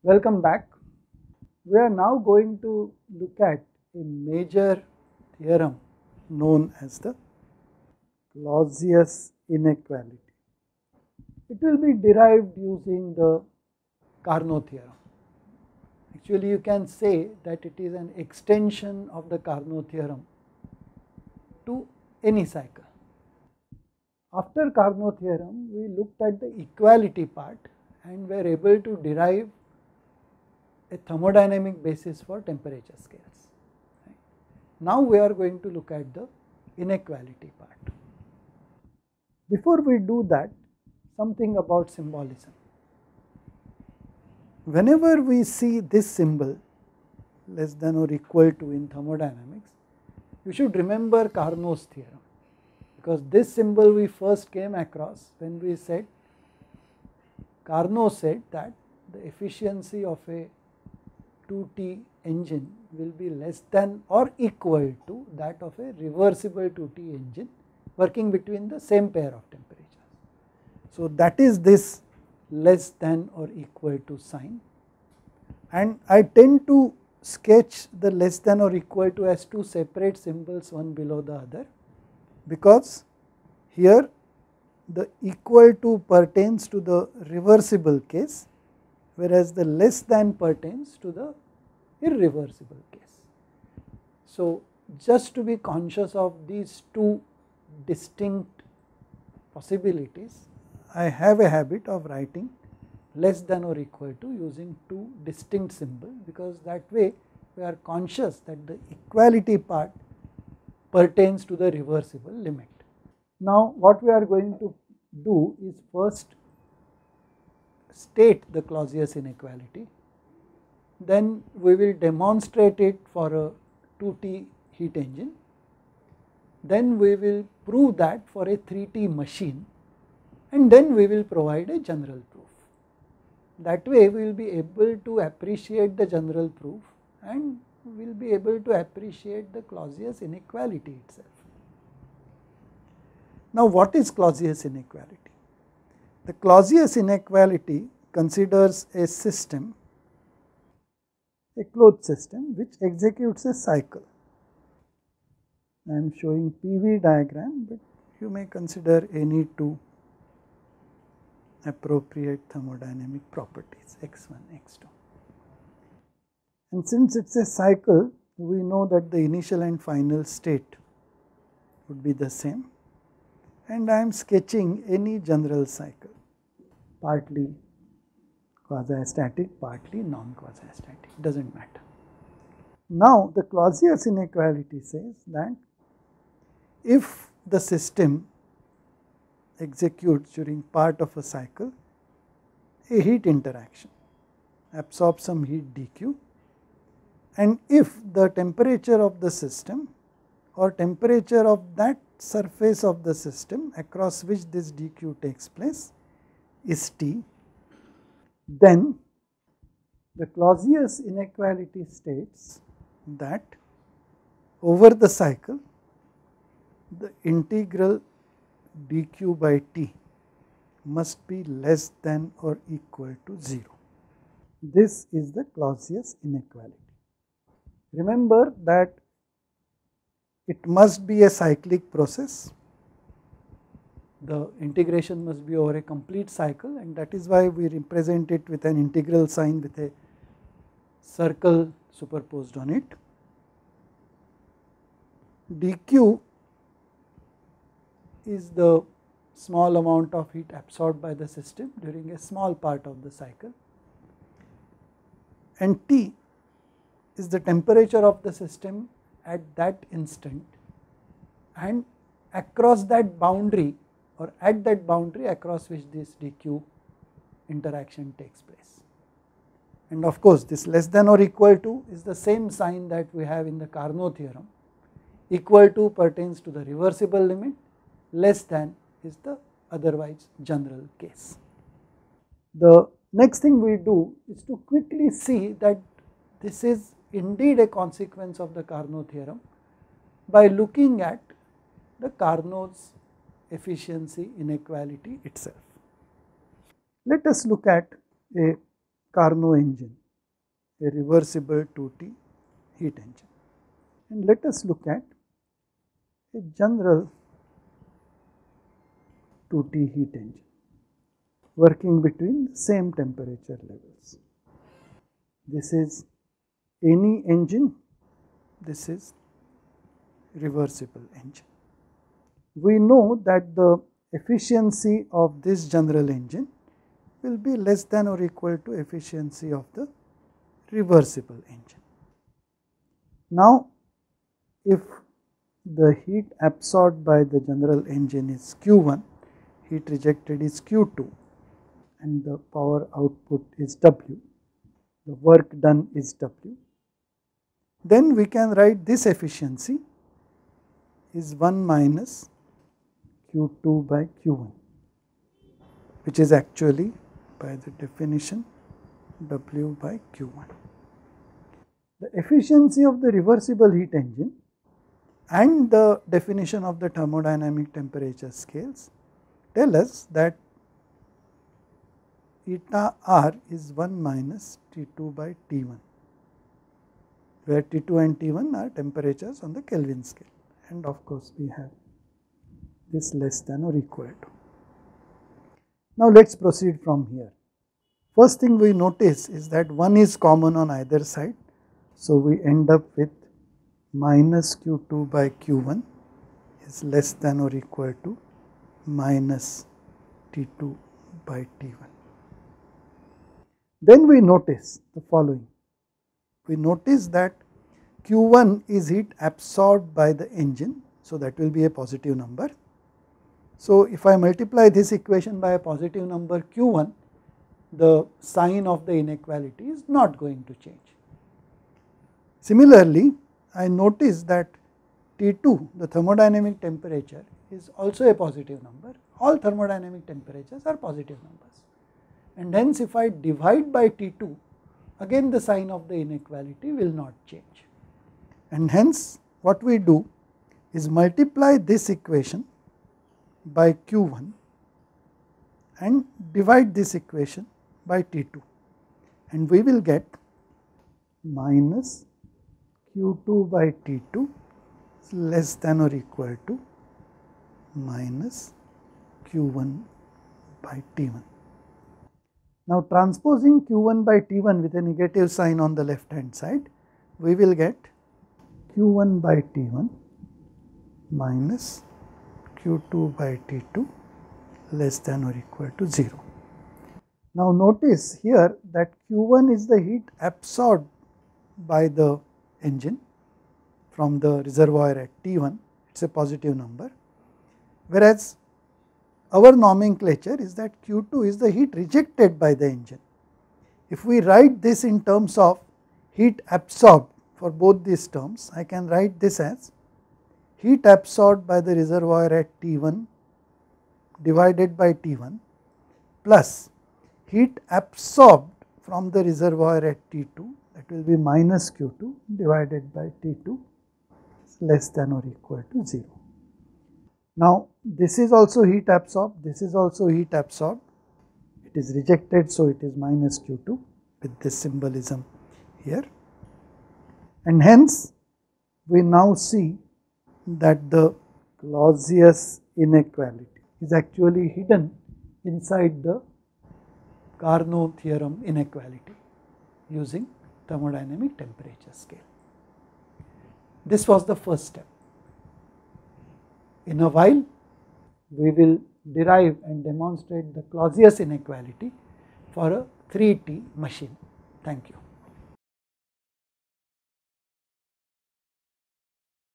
Welcome back. We are now going to look at a major theorem known as the Clausius inequality. It will be derived using the Carnot theorem. Actually, you can say that it is an extension of the Carnot theorem to any cycle. After Carnot theorem, we looked at the equality part and were able to derive a thermodynamic basis for temperature scales. Right. Now we are going to look at the inequality part. Before we do that, something about symbolism. Whenever we see this symbol less than or equal to in thermodynamics, you should remember Carnot's theorem, because this symbol we first came across when we said, Carnot said that the efficiency of a 2T engine will be less than or equal to that of a reversible 2T engine working between the same pair of temperatures. So that is this less than or equal to sign, and I tend to sketch the less than or equal to as two separate symbols, one below the other, because here the equal to pertains to the reversible case, whereas the less than pertains to the irreversible case. So just to be conscious of these two distinct possibilities, I have a habit of writing less than or equal to using two distinct symbols, because that way we are conscious that the equality part pertains to the reversible limit. Now what we are going to do is first state the Clausius inequality, then we will demonstrate it for a 2T heat engine, then we will prove that for a 3T machine, and then we will provide a general proof. That way we will be able to appreciate the general proof and we will be able to appreciate the Clausius inequality itself. Now what is Clausius inequality? The Clausius inequality considers a system, a closed system which executes a cycle. I am showing PV diagram, but you may consider any two appropriate thermodynamic properties, x1, x2. And since it is a cycle, we know that the initial and final state would be the same, and I am sketching any general cycle, partly quasi-static, partly non-quasi-static, it does not matter. Now the Clausius inequality says that if the system executes during part of a cycle a heat interaction, absorbs some heat dq, and if the temperature of the system or temperature of that surface of the system across which this dq takes place is T, then the Clausius inequality states that over the cycle the integral dq by T must be less than or equal to 0. This is the Clausius inequality. Remember that it must be a cyclic process, the integration must be over a complete cycle, and that is why we represent it with an integral sign with a circle superposed on it. dq is the small amount of heat absorbed by the system during a small part of the cycle, and T is the temperature of the system at that instant and across that boundary or at that boundary across which this dq interaction takes place. And of course this less than or equal to is the same sign that we have in the Carnot theorem. Equal to pertains to the reversible limit, less than is the otherwise general case. The next thing we do is to quickly see that this is indeed a consequence of the Carnot theorem by looking at the Carnot's efficiency inequality itself. Let us look at a Carnot engine, a reversible 2T heat engine. And let us look at a general 2T heat engine working between the same temperature levels. This is any engine, this is reversible engine. We know that the efficiency of this general engine will be less than or equal to efficiency of the reversible engine. Now, if the heat absorbed by the general engine is Q1, heat rejected is Q2, and the power output is W, the work done is W, then we can write this efficiency is 1 minus Q2 by Q1, which is actually by the definition W by Q1. The efficiency of the reversible heat engine and the definition of the thermodynamic temperature scales tell us that eta R is 1 minus T2 by T1, where T2 and T1 are temperatures on the Kelvin scale, and of course we have this less than or equal to. Now let us proceed from here. First thing we notice is that 1 is common on either side, so we end up with minus Q2 by Q1 is less than or equal to minus T2 by T1. Then we notice the following. We notice that Q1 is heat absorbed by the engine, so that will be a positive number. So if I multiply this equation by a positive number Q1, the sign of the inequality is not going to change. Similarly, I notice that T2, the thermodynamic temperature, is also a positive number. All thermodynamic temperatures are positive numbers. And hence if I divide by T2, again the sign of the inequality will not change. And hence what we do is multiply this equation by Q1 and divide this equation by T2, and we will get minus Q2 by T2 is less than or equal to minus Q1 by T1. Now transposing Q1 by T1 with a negative sign on the left hand side, we will get Q1 by T1 minus Q2 by T2 less than or equal to 0. Now notice here that Q1 is the heat absorbed by the engine from the reservoir at T1, it is a positive number, whereas our nomenclature is that Q2 is the heat rejected by the engine. If we write this in terms of heat absorbed for both these terms, I can write this as heat absorbed by the reservoir at T1 divided by T1 plus heat absorbed from the reservoir at T2, that will be minus Q2 divided by T2 is less than or equal to 0. Now this is also heat absorbed, this is also heat absorbed, it is rejected, so it is minus Q2 with this symbolism here, and hence we now see that the Clausius inequality is actually hidden inside the Carnot theorem inequality using thermodynamic temperature scale. This was the first step. In a while, we will derive and demonstrate the Clausius inequality for a 3T machine. Thank you.